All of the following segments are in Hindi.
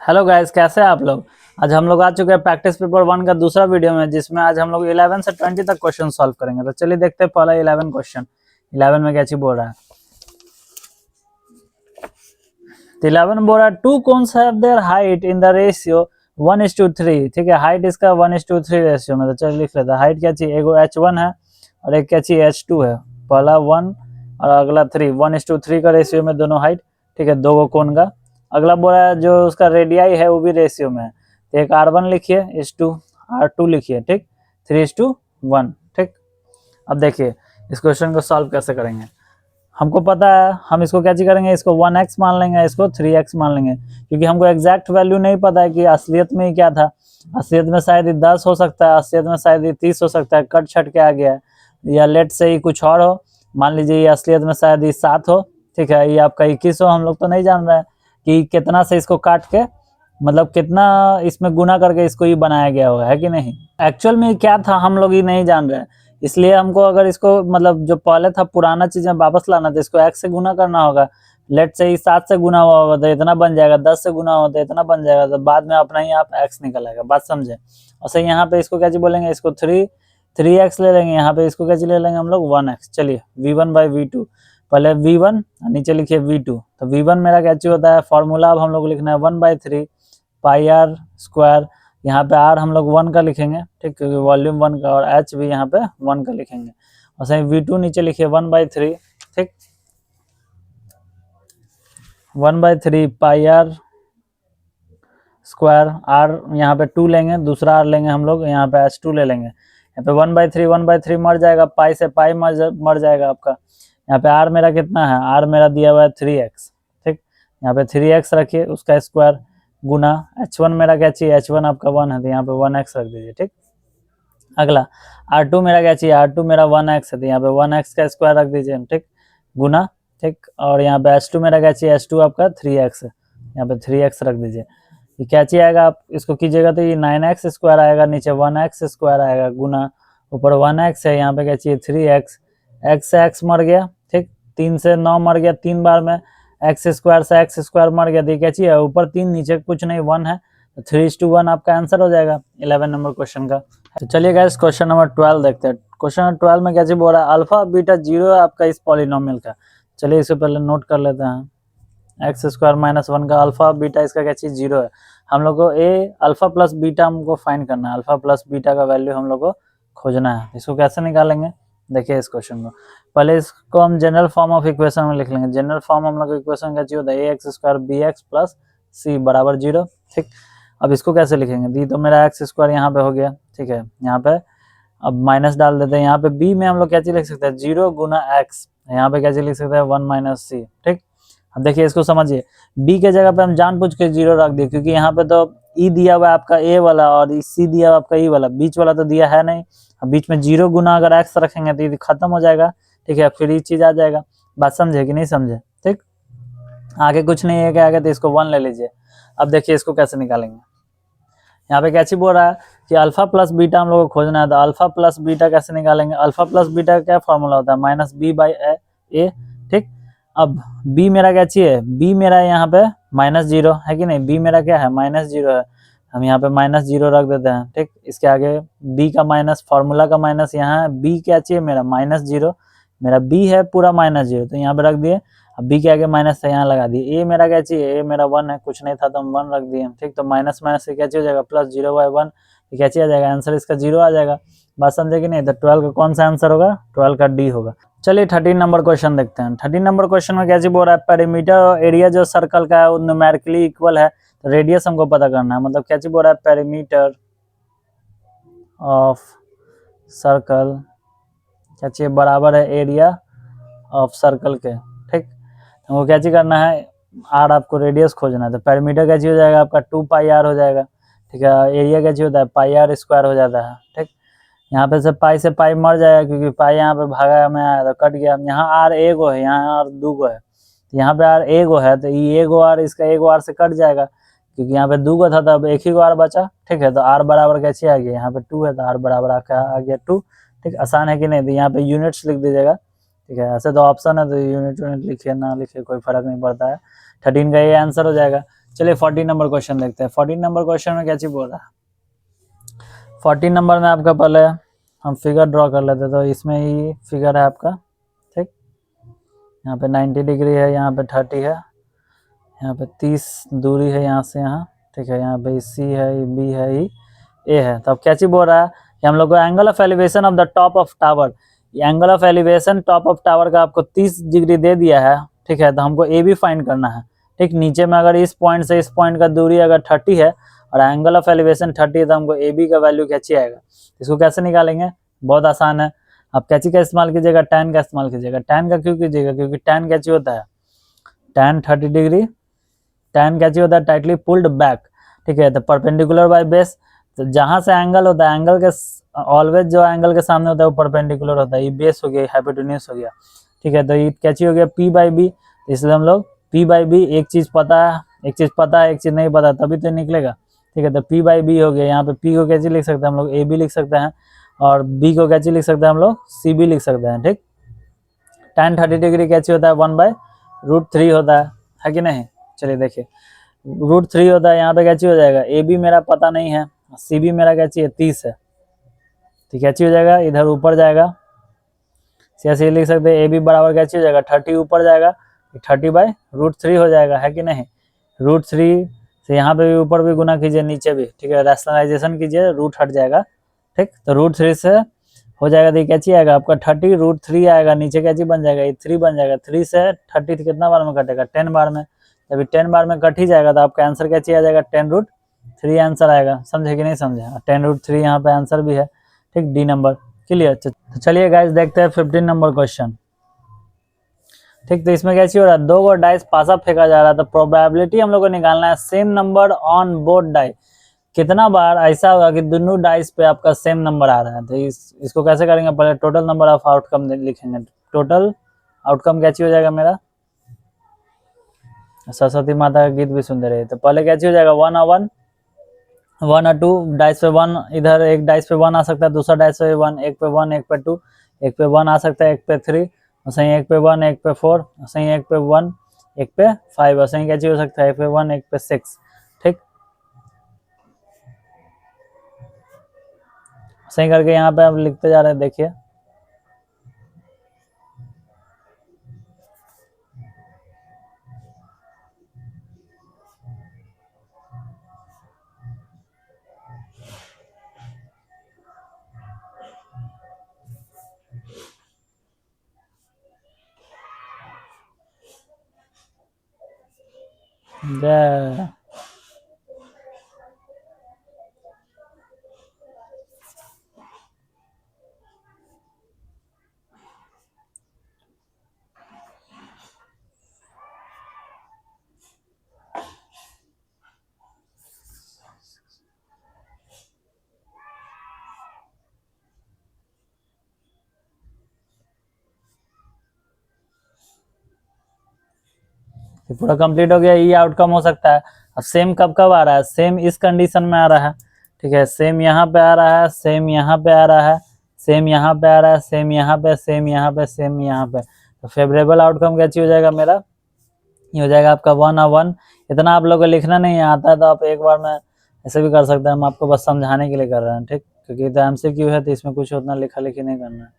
हेलो गाइस, कैसे हैं आप लोग। आज हम लोग आ चुके हैं प्रैक्टिस पेपर 1 का दूसरा वीडियो में, जिसमें आज हम लोग 11 से 20 तक क्वेश्चन सॉल्व करेंगे। तो चलिए देखते हैं पहला 11 क्वेश्चन। 11 में क्या चीज बोल रहा है। तो 11 बोल रहा है to cons have their height in the ratio 1:3। ठीक है, हाइट इसका 1:3 रेशियो में। तो चलिए लिख लेते हैं। हाइट क्या चाहिए, एगो H1 है और एक क्या चाहिए H2 है। पहला 1 और अगला 3, 1:3 का रेशियो में दोनों हाइट। ठीक है, दो कोन का। अगला बोल रहा है जो उसका रेडियाई है वो भी रेशियो में है। तो एक R1 लिखिए, H2 R2 लिखिए। ठीक, 3:1। ठीक, अब देखिए इस क्वेश्चन को सॉल्व कैसे करेंगे। हमको पता है हम इसको क्या चीज करेंगे, इसको 1x मान लेंगे, इसको 3x मान लेंगे, क्योंकि हमको एग्जैक्ट वैल्यू नहीं पता है कि असलियत में ही क्या था। असलियत में शायद ये 10 हो सकता है, असलियत में शायद ये 30 हो सकता है, कट छट के आ गया है, या लेट से ही कुछ और हो। मान लीजिए ये असलियत में शायद ये 7 हो। ठीक है, ये आपका 21 हो। हम लोग तो नहीं जान रहे हैं कि कितना से इसको काट के, मतलब कितना इसमें गुना करके इसको ये बनाया गया होगा, है कि नहीं। एक्चुअल में क्या था हम लोग ये नहीं जान रहे, इसलिए हमको अगर इसको मतलब जो पहले था पुराना चीजें वापस लाना था, इसको x से गुना करना होगा। लेट से ही 7 से गुना हुआ होगा तो इतना बन जाएगा, 10 से गुना होता है इतना बन जाएगा, तो बाद में अपना ही आप x निकल आएगा। बात समझे। और सही यहाँ पे इसको क्या चीज बोलेंगे, इसको 3x ले लेंगे, यहाँ पे इसको क्या चीज ले लेंगे हम लोग 1x। चलिए v1/v2, पहले v1 नीचे लिखिए v2। तो v1 मेरा क्या चीज होता है, फॉर्मूला अब हम लोग लिखना है 1/3 पाई आर स्क्वायर। यहाँ पे आर हम लोग 1 का लिखेंगे, ठीक, क्योंकि वॉल्यूम 1 का, और एच भी यहाँ पे 1 का लिखेंगे। और सही v2 नीचे लिखिए 1/3। ठीक, 1/3 पाई आर स्क्वायर। आर यहाँ पे 2 लेंगे, दूसरा आर लेंगे हम लोग, यहाँ पे H2 ले लेंगे। यहाँ पे 1/3 मर जाएगा, पाई से पाई मर जाएगा आपका। यहाँ पे आर मेरा कितना है, आर मेरा दिया हुआ है 3x। ठीक, यहाँ पे 3x रखिए, उसका स्क्वायर गुना H1 मेरा क्या चाहिए, H1 आपका 1 है तो यहाँ पे 1x रख दीजिए। ठीक, अगला R2 मेरा क्या चाहिए, R2 मेरा 1x है तो यहाँ पे 1x का स्क्वायर रख दीजिए। ठीक, गुना। ठीक, और यहाँ पे H2 मेरा क्या चाहिए, H2 आपका 3x है, यहाँ पे 3x रख दीजिए। ये क्या चाहिए आएगा, आप इसको कीजिएगा तो ये 9x स्क्वायर आएगा, नीचे 1x स्क्वायर आएगा, गुना ऊपर 1x है, यहाँ पे क्या चाहिए 3x। x से x मर गया। ठीक, 3 से 9 मर गया 3 बार में, x स्क्वायर से x स्क्वायर मर गया। तो क्या चाहिए, ऊपर 3 नीचे कुछ नहीं 1 है, तो 3:1 आपका आंसर हो जाएगा 11 नंबर क्वेश्चन का। तो चलिए गाइस क्वेश्चन नंबर 12 देखते हैं। क्वेश्चन नंबर 12 में क्या चीज बोल रहा है, अल्फा बीटा 0 है आपका इस पॉलिनोमियल का। चलिए इससे पहले नोट कर लेते हैं। x² - 1 का अल्फा बीटा इसका क्या चीज 0 है। हम लोग को ए अल्फा प्लस बीटा हमको फाइंड करना है, अल्फा प्लस बीटा का वैल्यू हम लोग को खोजना है। इसको कैसे निकालेंगे, देखिए इस क्वेश्चन को। पहले इसको हम जनरल फॉर्म ऑफ इक्वेशन में लिख लेंगे। जनरल फॉर्म हम लोग इक्वेशन का चाहिए होता है ax² bx प्लस c बराबर 0। ठीक, अब इसको कैसे लिखेंगे, दी तो मेरा x² यहाँ पे हो गया। ठीक है, यहाँ पे अब माइनस डाल देते हैं। यहाँ पे b में हम लोग क्या चीज लिख सकते हैं, 0 गुना x। यहाँ पे क्या चीज लिख सकते हैं 1 - c। ठीक, अब देखिए इसको समझिए, b के जगह पे हम जानबूझ के 0 रख दिए, क्योंकि यहाँ पे तो e दिया हुआ है आपका a वाला और c दिया हुआ आपका e वाला, बीच वाला तो दिया है नहीं। अब बीच में 0 गुना अगर x रखेंगे तो ये खत्म हो जाएगा। ठीक है, फिर ये चीज आ जाएगा। बात समझे कि नहीं समझे। ठीक, आगे कुछ नहीं है, क्या आगे तो इसको 1 ले लीजिए। अब देखिए इसको कैसे निकालेंगे। यहाँ पे क्या चीज बोल रहा है कि अल्फा प्लस बीटा हम लोग को खोजना है, तो अल्फा प्लस बीटा कैसे निकालेंगे। अल्फा प्लस बीटा का क्या फॉर्मूला होता है, -b/a। ठीक, अब b मेरा क्या चाहिए, b मेरा यहाँ पे -0 है कि नहीं, b मेरा क्या है -0 है, हम यहाँ पे -0 रख देते हैं। ठीक, इसके आगे b का माइनस, फॉर्मूला का माइनस, यहाँ b क्या चाहिए मेरा -0, मेरा b है पूरा -0 तो यहाँ पे रख दिए। अब b के आगे माइनस है, यहाँ लगा दिए। a मेरा क्या चाहिए, a मेरा 1 है, कुछ नहीं था तो हम 1 रख दिए। ठीक, तो माइनस माइनस से क्या चाहिए हो जाएगा प्लस, 0/1 क्या चाहिए आ जाएगा, आंसर इसका 0 आ जाएगा। बात समझे कि नहीं। तो 12 का कौन सा आंसर होगा, 12 का डी होगा। चलिए 13 नंबर क्वेश्चन देखते हैं। 13 नंबर क्वेश्चन में क्या चीज बोल रहा है, पेरीमीटर और एरिया जो सर्कल का है वो न्यूमेरिकली इक्वल है, तो रेडियस हमको पता करना है। मतलब क्या चीज बोल रहा है, पेरीमीटर ऑफ सर्कल क्या चाहिए बराबर है एरिया ऑफ सर्कल के। ठीक, हमको क्या चीज करना है, आर आपको रेडियस खोजना है। तो पेरीमीटर क्या चीज हो जाएगा आपका 2πr हो जाएगा। ठीक है, एरिया क्या चीज होता है πr² हो जाता है। ठीक, यहाँ पे से पाई मर जाएगा, क्योंकि पाई यहाँ पे भागा में आया तो कट गया। यहाँ आर एगो है, यहाँ आर दूगो है, यहाँ पे आर एगो है तो ये एगो आर इसका एगो आर से कट जाएगा, क्योंकि यहाँ पे दूगो था तब एक ही गो आर बचा। ठीक है, तो आर बराबर कैसे आ गया, यहाँ पे 2 है तो आर बराबर आ गया 2। ठीक, आसान है कि नहीं। तो यहाँ पे यूनिट्स लिख दीजिएगा। ठीक है, ऐसे तो ऑप्शन है तो यूनिट लिखिए ना लिखिए कोई फर्क नहीं पड़ता है। 13 का ये आंसर हो जाएगा। चलिए 14 नंबर क्वेश्चन देखते हैं। 14 नंबर क्वेश्चन में क्या चीज बोल रहा है? 14 नंबर में आपका पहले हम फिगर ड्रॉ कर लेते, तो इसमें ही फिगर है आपका, ठीक। यहाँ पे 90 डिग्री है, यहाँ पे 30 है, यहाँ पे 30 दूरी है यहाँ से यहाँ, ठीक है। यहाँ पे सी है, बी है, ए है। तो अब क्या चीज बोल रहा है कि हम लोग को angle of elevation of the top of tower, angle of elevation top of tower का आपको 30 डिग्री दे दिया है, ठीक है। तो हमको ए बी फाइंड करना है, ठीक। नीचे में अगर इस पॉइंट से इस पॉइंट का दूरी अगर 30 है और एंगल ऑफ एलिवेशन 30 है, तो हमको ए बी का वैल्यू कैसे आएगा? इसको कैसे निकालेंगे? बहुत आसान है। आप कैची का इस्तेमाल कीजिएगा, टैन का इस्तेमाल कीजिएगा। टैन का क्यों कीजिएगा? क्योंकि टैन कैची होता है, टैन 30 डिग्री, टैन कैची होता है टाइटली पुल्ड बैक, ठीक है। तो परपेंडिकुलर बाय बेस, तो जहां से एंगल होता है, एंगल के ऑलवेज जो एंगल के सामने होता है वो परपेंडिकुलर होता है। ये बेस हो गया, हाइपोटेन्यूज हो गया, ठीक है। तो ये कैची हो गया पी बाई बी, इसलिए हम लोग पी बाई बी, एक चीज पता है, एक चीज पता है, एक चीज नहीं पता, तभी तो निकलेगा, ठीक है। तो पी बाई बी हो गया। यहाँ पे पी को कैची लिख सकते हैं हम लोग, ए बी लिख सकते हैं, और बी को कैची लिख सकते हैं हम लोग, सी बी लिख सकते हैं, ठीक। tan 30 डिग्री कैची होता है 1/√3 होता है कि नहीं? चलिए देखिए, √3 होता है, यहाँ पे कैची हो जाएगा, ए बी मेरा पता नहीं है, सी बी मेरा कैची है 30 है, तो कैची हो जाएगा इधर ऊपर जाएगा, ऐसे लिख सकते हैं ए बी बराबर कैची हो जाएगा 30 ऊपर जाएगा, 30/√3 हो जाएगा, है कि नहीं? √3 से यहाँ पे भी ऊपर भी गुना कीजिए, नीचे भी, ठीक है। रैशनलाइजेशन कीजिए, रूट हट जाएगा, ठीक। तो √3 से हो जाएगा, तो ये कैची आएगा आपका 30 √3 आएगा, नीचे कैची बन जाएगा, ये 3 बन जाएगा। 3 से 30 कितना बार में कटेगा? 10 बार में। जब 10 बार में कट ही जाएगा तो आपका आंसर कैची आ जाएगा 10√3 आंसर आएगा। समझे कि नहीं समझे? 10√3 यहाँ पे आंसर भी है, ठीक। D number clear. तो चलिए गाइस देखते हैं 15 नंबर क्वेश्चन, ठीक। तो इसमें कैसी हो रहा है, 2 गो डाइस पास अप फेंका जा रहा है, तो प्रोबेबिलिटी हम लोग को निकालना है same number on both die. कितना बार ऐसा होगा कि दोनों डाइस पे आपका सेम नंबर आ रहा है? तो इसको कैसे करेंगे? पहले टोटल नंबर ऑफ आउटकम लिखेंगे। टोटल आउटकम कैसी हो जाएगा मेरा? सरस्वती माता का गीत भी सुनते रहे। तो पहले कैसी हो जाएगा 1 और 2 डाइस पे 1, इधर एक डाइस पे 1 आ सकता है, दूसरा डाइस पे 1, एक पे 1, एक पे 2, एक पे 1 आ सकता है, एक पे 3, सही एक पे 1, एक पे 4, सही एक पे 1, एक पे 5, सही कैसी हो सकता है एक पे 1, एक पे 6, ठीक। सही करके यहाँ पे आप लिखते जा रहे हैं, देखिए। पूरा कंप्लीट हो गया, ये आउटकम हो सकता है। अब सेम कब कब आ रहा है? सेम इस कंडीशन में आ रहा है, ठीक है। सेम यहाँ पे आ रहा है, सेम यहाँ पे आ रहा है, सेम यहाँ पे आ रहा है, सेम यहाँ पे, सेम यहाँ पे, सेम यहाँ पे। तो फेवरेबल आउटकम क्या चीज हो जाएगा मेरा? ये हो जाएगा आपका 1 और 1। इतना आप लोग को लिखना नहीं आता है, तो आप एक बार में ऐसे भी कर सकते हैं, हम आपको बस समझाने के लिए कर रहे हैं, ठीक। क्योंकि तो MCQ है, तो इसमें कुछ उतना लिखा लिखी नहीं करना है,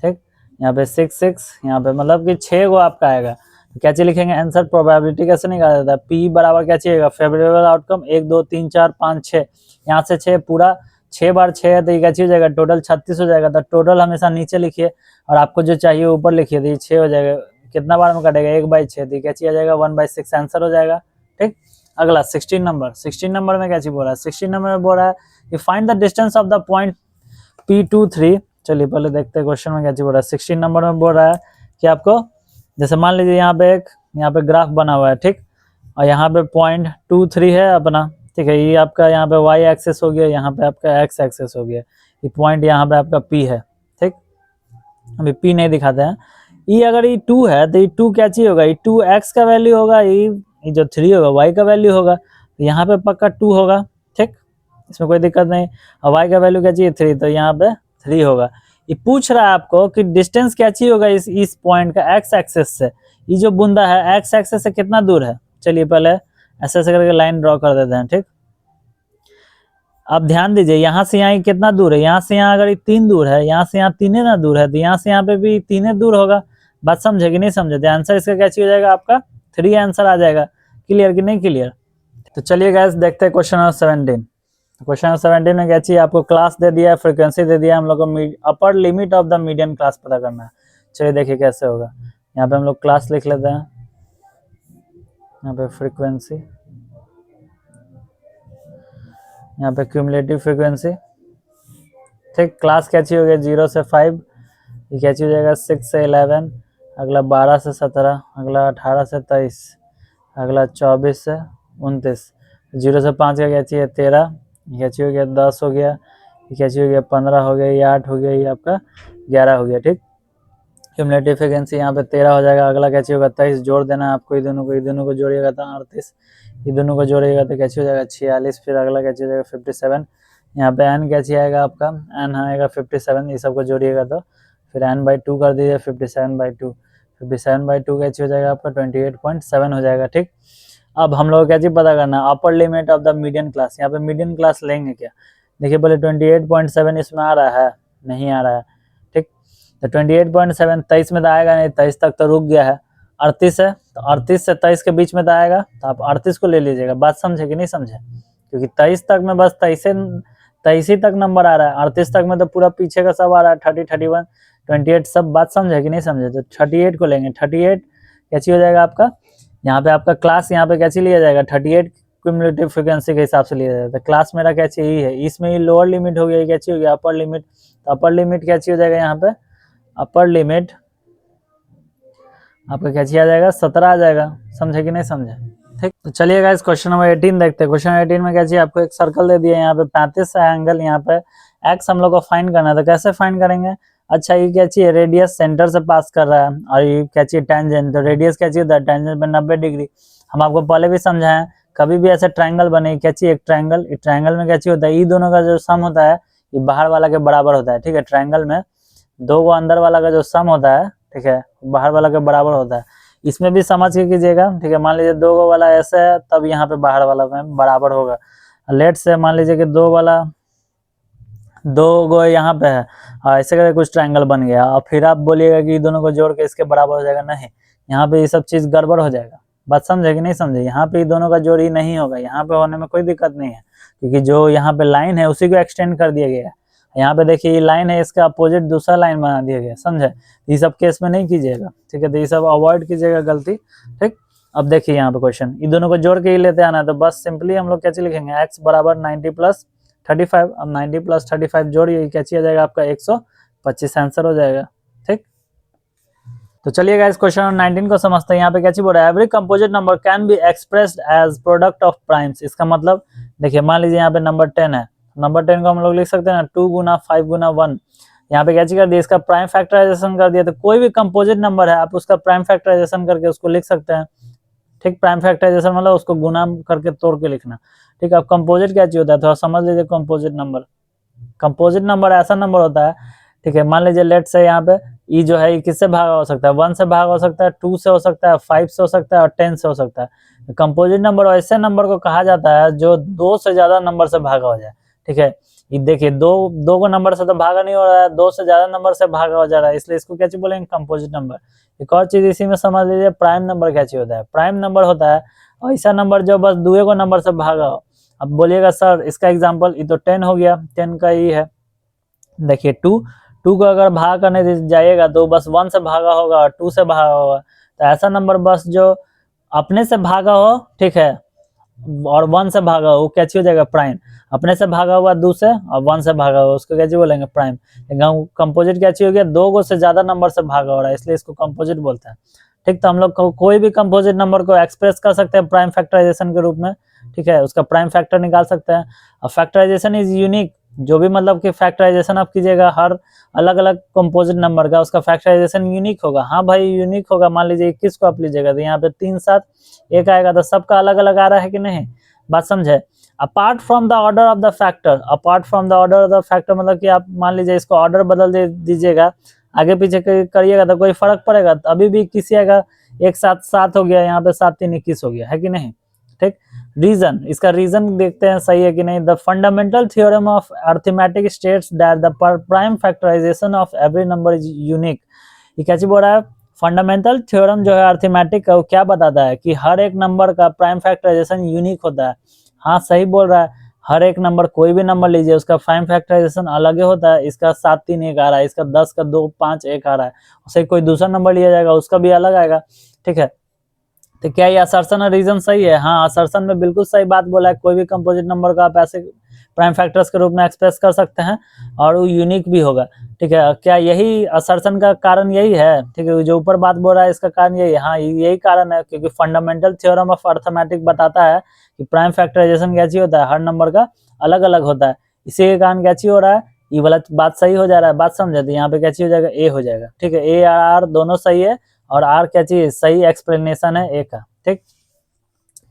ठीक। यहाँ पे 6 यहाँ पे मतलब कि 6 गो आपका आएगा। तो क्या चीज लिखेंगे? आंसर प्रोबेबिलिटी कैसे निकाला जाता है? पी बराबर क्या चाहिए? फेवरेबल आउटकम 1 2 3 4 5 6, यहाँ से 6 पूरा 6 बार 6 है, तो ये क्या चीज हो जाएगा? टोटल 36 हो जाएगा। तो टोटल हमेशा नीचे लिखिए और आपको जो चाहिए ऊपर लिखिए, तो ये 6 हो जाएगा। कितना बार में कटेगा? 1/6, तो क्या चीज आ जाएगा? 1/6 आंसर हो जाएगा, ठीक। अगला 16 नंबर। 16 नंबर में क्या चीज बोल रहा है? 16 नंबर में बोल रहा है कि find the distance of the point P23। चलिए पहले देखते हैं क्वेश्चन में क्या चीज बोल रहा है। 16 नंबर में बोल रहा है कि आपको, जैसे मान लीजिए यहाँ पे ग्राफ बना हुआ है, ठीक। और यहाँ पे पॉइंट 23 है अपना, ठीक है। ये आपका यहाँ पे y एक्सेस हो गया, यहाँ पे आपका x एक्सेस हो गया। ये पॉइंट यहाँ पे आपका P है, ठीक। अभी P नहीं दिखाते हैं। ये अगर ये 2 है, तो ये 2 क्या चीज होगा? ये 2 x का वैल्यू होगा, ये जो 3 होगा y का वैल्यू होगा। यहाँ पे पक्का 2 होगा, ठीक, इसमें कोई दिक्कत नहीं। और y का वैल्यू क्या चाहिए? 3, तो यहाँ पे 3 होगा। ये पूछ रहा है आपको कि डिस्टेंस क्या चाहिए होगा इस पॉइंट का x एक्सेस से। ये जो बूंदा है x एक्सेस से कितना दूर है? चलिए पहले ऐसे ऐसे करके लाइन ड्रॉ कर देते हैं। ठीक, अब ध्यान दीजिए यहाँ से यहाँ कितना दूर है, यहाँ से यहाँ अगर 3 दूर है, यहाँ से यहाँ 3 ना दूर है, तो यहाँ से यहाँ पे भी 3 दूर होगा। बात समझे कि नहीं समझे? तो आंसर इसका क्या हो जाएगा आपका 3 आंसर आ जाएगा। क्लियर कि नहीं क्लियर? तो चलिए गाइस देखते हैं क्वेश्चन नंबर 17। क्वेश्चन नंबर 17 में क्या चाहिए आपको? क्लास दे दिया है, फ्रीक्वेंसी दे दिया, हम लोग को upper limit of the median class पता करना है। चलिए देखिए कैसे होगा। यहाँ पे हम लोग क्लास लिख लेते हैं, यहाँ पे फ्रीक्वेंसी, यहाँ पे क्यूमुलेटिव फ्रीक्वेंसी। ठीक, क्लास क्या चाहिए हो गया 0 से 5, ये क्या चाहिए हो जाएगा 6 से 11, अगला 12 से 17, अगला 18 से 23, अगला 24 से 29, 0 से 5 का क्या चाहिए 13, ये चाहिए हो गया 10 हो गया, ये क्या चाहिए हो गया 15 हो गया, ये 8 हो गया, ये आपका 11 हो गया। ठीक, क्यूमुलेटिव फ्रीक्वेंसी यहाँ पे 13 हो जाएगा, अगला क्या चाहिए होगा 23, जोड़ देना है आपको, ये दोनों को जोड़िएगा तो 38, ये दोनों को जोड़िएगा तो क्या चाहिए हो जाएगा 46, फिर अगला क्या चाहिए हो जाएगा 57, यहाँ पे n क्या चाहिए आएगा आपका, n आएगा 57, ये सबको जोड़िएगा तो फिर n/2 कर दीजिए, 57/2, 57/2 क्या चाहिए हो जाएगा आपका 28.7 हो जाएगा। ठीक, अब हम लोग क्या चीज पता करना है? Upper limit of the median class. यहाँ पे मीडियन क्लास लेंगे क्या? देखिए पहले 28.7 इसमें आ रहा है, नहीं आ रहा है। ठीक, तो 28.7 23 में तो आएगा नहीं, 23 तक तो रुक गया है। 38 है तो 38 से 23 के बीच में तो आएगा, तो आप 38 को ले लीजिएगा। बात समझे कि नहीं समझे? क्योंकि 23 तक में बस 23 ही तक नंबर आ रहा है, 38 तक में तो पूरा पीछे का सब आ रहा है, 30, 31, 28 सब। बात समझे कि नहीं समझे? तो 38 को लेंगे। 38 क्या चीज हो जाएगा आपका, यहाँ पे आपका क्लास यहाँ पे कैसे लिया जाएगा 38 क्यूमुलेटिव फ्रीक्वेंसी के हिसाब से लिया जाएगा। तो क्लास मेरा क्या चाहिए है, इसमें ही लोअर लिमिट हो गया, क्या चाहिए हो गया अपर लिमिट। तो अपर लिमिट क्या चाहिए हो जाएगा यहाँ पे, अपर लिमिट आपका क्या चाहिए आ जाएगा 17 आ जाएगा। समझे कि नहीं समझे? ठीक, तो चलिए गाइस क्वेश्चन नंबर 18 देखते हैं। क्वेश्चन 18 में क्या चाहिए आपको, एक सर्कल दे दिया है यहाँ पे 35 एंगल, यहाँ पे एक्स हम लोग को फाइंड करना है। तो कैसे फाइंड करेंगे? अच्छा, ये क्या चाहिए रेडियस सेंटर से पास कर रहा है, और ये क्या चाहिए टेंजेंट। तो रेडियस क्या चाहिए टेंजेंट पे 90 डिग्री। हम आपको पहले भी समझाएं, कभी भी ऐसे ट्रायंगल बने, क्या चाहिए एक ट्रायंगल, इस ट्रायंगल में क्या चाहिए होता है, ये दोनों का जो सम होता है ये बाहर वाला के बराबर होता है। ठीक है, ट्रायंगल में दो को अंदर वाला का जो सम होता है, ठीक है, बाहर वाला के बराबर होता है। इसमें भी समझ के कीजिएगा। ठीक है, मान लीजिए 2 गो वाला ऐसे है, तब यहाँ पे बाहर वाला में बराबर होगा। लेट से मान लीजिए कि 2 गो यहाँ पे है, ऐसे करके कुछ ट्रायंगल बन गया, और फिर आप बोलिएगा कि दोनों को जोड़ के इसके बराबर हो जाएगा। नहीं, यहाँ पे ये सब चीज गड़बड़ हो जाएगा। बात समझे कि नहीं समझे? यहाँ पे दोनों का जोड़ ही नहीं होगा, यहाँ पे होने में कोई दिक्कत नहीं है, क्योंकि जो यहाँ पे लाइन है उसी को एक्सटेंड कर दिया गया है। यहाँ पे देखिए ये लाइन है, इसका अपोजिट दूसरा लाइन बना दिया गया। समझे? ये सब केस में नहीं कीजिएगा। ठीक है, तो ये सब अवॉइड कीजिएगा गलती। ठीक, अब देखिए यहाँ पे क्वेश्चन, ये दोनों को जोड़ के ही लेते आना है। तो बस सिंपली हम लोग क्या लिखेंगे, x बराबर 90 + 35। अब 90 + 35 जोड़िए, क्या आ जाएगा आपका 125 आंसर हो जाएगा। ठीक, तो चलिए गाइस क्वेश्चन नंबर 19 को समझते हैं। यहाँ पे क्या बोल रहा है, every composite number can be expressed as product of primes. इसका मतलब देखिए, मान लीजिए यहाँ पे नंबर 10 है, नंबर 10 को हम लोग लिख सकते हैं ना 2 × 5 × 1। यहाँ पे क्या कर दिया, इसका प्राइम फैक्टराइजेशन कर दिया। तो कोई भी कंपोजिट नंबर है, आप उसका प्राइम फैक्टराइजेशन करके उसको लिख सकते हैं। ठीक, प्राइम फैक्टराइजेशन मतलब उसको गुना करके तोड़ के लिखना। ठीक है, अब कंपोजिट क्या चीज होता है, थोड़ा समझ लीजिए। कंपोजिट नंबर ऐसा नंबर होता है, ठीक है, मान लीजिए लेट से यहाँ पे ई जो है किससे भागा हो सकता है, 1 से भागा हो सकता है, 2 से हो सकता है, 5 से हो सकता है, और 10 से हो सकता है। कंपोजिट नंबर ऐसे नंबर को कहा जाता है जो 2 से ज्यादा नंबर से भागा हो जाए। ठीक है, ये देखिए दो को नंबर से तो भागा नहीं हो रहा है, 2 से ज्यादा नंबर से भागा हो जा रहा है, इसलिए इसको क्या चीज बोलेंगे, कंपोजिट नंबर। एक और चीज इसी में समझ लीजिए, प्राइम नंबर क्या चीज होता है। प्राइम नंबर होता है ऐसा नंबर जो बस 2 को नंबर से भागा हो। अब बोलिएगा सर इसका एग्जाम्पल, ये तो 10 हो गया, 10 का ये है। देखिए 2 को अगर भाग करने जाइएगा तो बस 1 से भागा होगा और 2 से भागा होगा। तो ऐसा नंबर बस जो अपने से भागा हो, ठीक है, और 1 से भागा हो, क्या हो जाएगा प्राइम। अपने से भागा हुआ 2 से और 1 से भागा हुआ, उसको क्या बोलेंगे, प्राइम। कंपोजिट क्या हो गया, 2 से ज्यादा नंबर से भागा हो रहा है, इसलिए इसको कंपोजिट बोलते हैं। ठीक, तो हम लोग कोई भी कंपोजिट नंबर को एक्सप्रेस कर सकते हैं प्राइम फैक्टराइजेशन के रूप में। ठीक है, उसका प्राइम फैक्टर निकाल सकते हैं। और फैक्टराइजेशन इज यूनिक, जो भी मतलब कि फैक्टराइजेशन आप कीजिएगा हर अलग अलग कंपोजिट नंबर का, उसका फैक्टराइजेशन यूनिक होगा। हाँ भाई यूनिक होगा। मान लीजिए 21 को आप लीजिएगा तो यहाँ पे 3, 7, 1 आएगा, तो सबका अलग अलग आ रहा है कि नहीं, बात समझे। Apart from the order of the factor, apart from the order of the factor मतलब कि आप मान लीजिए इसको ऑर्डर बदल दीजिएगा, आगे पीछे करिएगा तो कोई फर्क पड़ेगा, तो अभी भी किसी आएगा। 1, 7, 7 हो गया, यहाँ पे 7, 3, 21 हो गया, है कि नहीं। ठीक। रीजन, इसका रीजन देखते हैं सही है कि नहीं। The fundamental theorem of arithmetic states that the prime factorisation of every number is unique. ये क्या चीज बोल रहा है? फंडामेंटल थ्योरम जो है अरिथमेटिक का, वो क्या बताता है कि हर एक नंबर का प्राइम फैक्टराइजेशन यूनिक होता है। हाँ सही बोल रहा है, हर एक नंबर, कोई भी नंबर लीजिए, उसका प्राइम फैक्टराइजेशन अलग ही होता है। इसका 7 3 1 आ रहा है, इसका 10 का 2 5 1 आ रहा है, उसे कोई दूसरा नंबर लिया जाएगा उसका भी अलग आएगा, ठीक है। तो क्या ये असर्शन और रीजन सही है? हाँ, असर्शन में बिल्कुल सही बात बोला है, कोई भी कंपोजिट नंबर को आप ऐसे प्राइम फैक्टर्स के रूप में एक्सप्रेस कर सकते हैं और वो यूनिक भी होगा, ठीक है। क्या यही असर्शन का कारण यही है? ठीक है, जो ऊपर बात बोल रहा है इसका कारण यही है। हाँ, यही कारण है, क्योंकि फंडामेंटल थ्योरम ऑफ अरिथमेटिक बताता है कि प्राइम फैक्टराइजेशन क्या चीज होता है, हर नंबर का अलग अलग होता है। इसी के कारण क्या चीज हो रहा है, ये वाला बात सही हो जा रहा है। बात समझे? तो यहाँ पे क्या चीज हो जाएगा, ए हो जाएगा, ठीक है। ए और आर दोनों सही है, और आर क्या चीज सही एक्सप्लेनेशन है ए का, ठीक।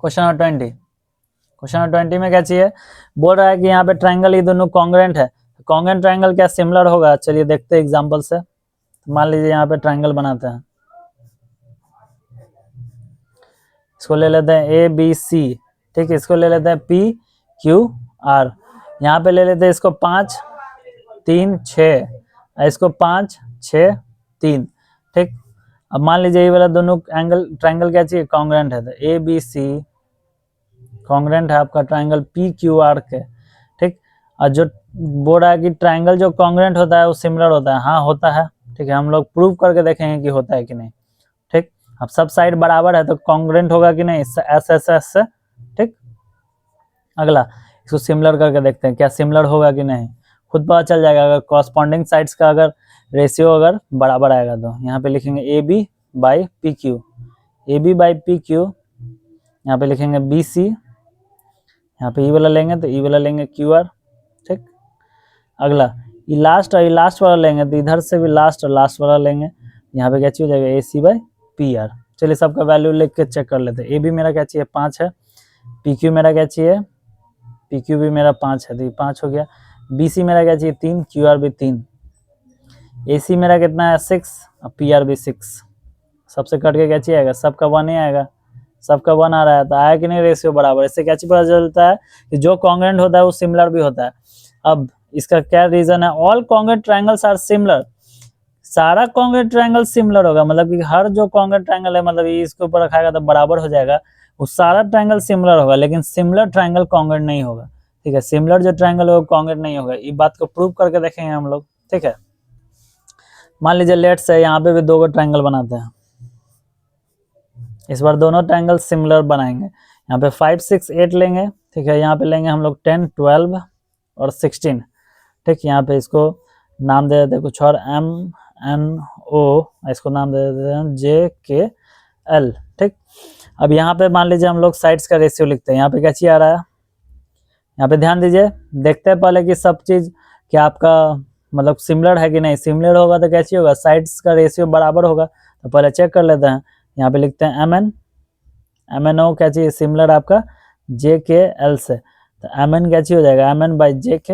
क्वेश्चन नंबर 20, क्वेश्चन नंबर 20 में क्या चाहिए, बोल रहा है कि यहाँ पे ट्रायंगल ये दोनों कॉन्ग्रेंट है। कॉन्ग्रेंट ट्रायंगल क्या सिमिलर होगा? चलिए देखते हैं एग्जांपल से। मान लीजिए यहाँ पे ट्रायंगल बनाते हैं, इसको ले लेते हैं ए बी सी, ठीक है। इसको ले लेते हैं पी क्यू आर। यहाँ पे ले लेते हैं इसको 5 3 6, इसको 5 6 3, ठीक। अब मान लीजिए ये वाला दोनों एंगल ट्रायंगल क्या चाहिए, कॉन्ग्रेंट है। तो ए बी सी कॉन्ग्रेंट है आपका ट्रायंगल पी क्यू आर के, ठीक। और जो बोल रहा है कि ट्रायंगल जो कॉन्ग्रेंट होता है वो सिमिलर होता है। हाँ होता है, ठीक है। हम लोग प्रूव करके देखेंगे कि होता है कि नहीं, ठीक। अब सब साइड बराबर है तो कॉन्ग्रेंट होगा कि नहीं, एस एस एस से, ठीक। अगला इसको सिमिलर करके देखते हैं क्या सिमिलर होगा कि नहीं, खुद पता चल जाएगा। अगर कॉरस्पॉन्डिंग साइड्स का अगर रेशियो अगर बराबर आएगा तो यहाँ पे लिखेंगे a b by p q, a b by p q, यहाँ पे लिखेंगे बी सी, यहाँ पे ई वाला लेंगे तो ई वाला लेंगे क्यू आर, ठीक। अगला ये लास्ट और ये लास्ट वाला लेंगे तो इधर से भी लास्ट और लास्ट वाला लेंगे, यहाँ पे क्या चाहिए हो जाएगा ए सी बाई पी आर। चलिए सबका वैल्यू लिख के चेक कर लेते हैं। ए बी मेरा क्या चाहिए 5 है, पी क्यू मेरा क्या चाहिए, पी क्यू भी मेरा 5 है तो ये 5 हो गया। बी सी मेरा क्या चाहिए 3, क्यू आर भी 3, ए सी मेरा कितना है 6 और पी आर भी 6। सबसे कट के क्या चाहिए आएगा, सबका 1 ही आएगा, सबका 1 आ रहा है तो आया कि नहीं रेशियो बराबर। इससे क्या चीज पता चलता है कि जो कॉन्ग्रेंट होता है वो सिमिलर भी होता है। अब इसका क्या रीजन है, all congruent triangles are similar. सारा कॉन्ग्रेंट ट्रायंगल सिमिलर होगा, मतलब कि हर जो कॉन्ग्रेंट ट्रायंगल है, मतलब ये इसके ऊपर रखाएगा तो बराबर हो जाएगा, वो सारा ट्रायंगल सिमिलर होगा, लेकिन सिमिलर ट्रायंगल कॉन्ग्रेंट नहीं होगा, ठीक है। सिमिलर जो ट्रायंगल है वो कॉन्ग्रेंट नहीं होगा। ये बात को प्रूव करके देखेंगे हम लोग, ठीक है। मान लीजिए लेट्स से यहाँ पे भी 2 ट्रायंगल बनाते हैं, इस बार दोनों ट्रायंगल सिमिलर बनाएंगे। यहाँ पे 5 6 8 लेंगे, ठीक है। यहाँ पे लेंगे हम लोग 10 12 और 16, ठीक। यहाँ पे इसको नाम दे देते हैं कुछ और, एम एन ओ, इसको नाम दे देते हैं जे के एल, ठीक। अब यहाँ पे मान लीजिए हम लोग साइड्स का रेशियो लिखते हैं। यहाँ पे क्या चीज आ रहा है, यहाँ पे ध्यान दीजिए, देखते हैं पहले कि सब चीज क्या आपका मतलब सिमिलर है कि नहीं। सिमिलर होगा तो क्या चीज होगा, साइड्स का रेशियो बराबर होगा। तो पहले चेक कर लेते हैं। यहाँ पे लिखते हैं M N, M N O क्या चाहिए सिमिलर आपका जे के एल से, तो एम एन क्या चीज हो जाएगा, एम एन बाई जे के,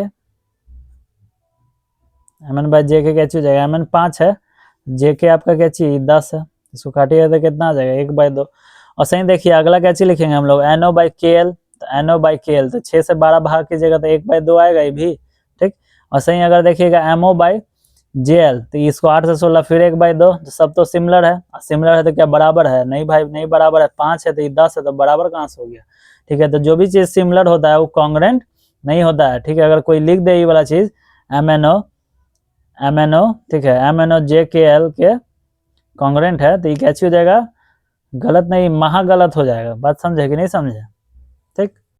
एम एन बाई जे के क्या चीज हो जाएगा, एम एन 5 है, जे के आपका क्या चाहिए 10 है, इसको काटिएगा तो कितना आ जाएगा 1/2। और सही देखिए अगला क्या चीज लिखेंगे हम लोग, एन ओ बाई के एल, तो एन ओ बाई के एल तो 6 से 12 भाग कीजिएगा तो 1/2 आएगा ये भी, ठीक। और सही अगर देखिएगा M O by J L, तो इसको 8 से 16 फिर 1/2, तो सब तो सिमिलर है, सिमिलर है तो क्या बराबर है, नहीं भाई नहीं बराबर है, 5 है तो ये 10 है तो बराबर कहाँ से हो गया, ठीक है। तो जो भी चीज सिमिलर होता है वो कॉन्ग्रेंट नहीं होता है, ठीक है। अगर कोई लिख दे ये वाला चीज एम एन ओ, ठीक है, एम एन ओ जे के एल के कॉन्ग्रेंट है, तो ये क्या चीज हो जाएगा, गलत नहीं महा गलत हो जाएगा। बात समझे कि नहीं समझे, ठीक।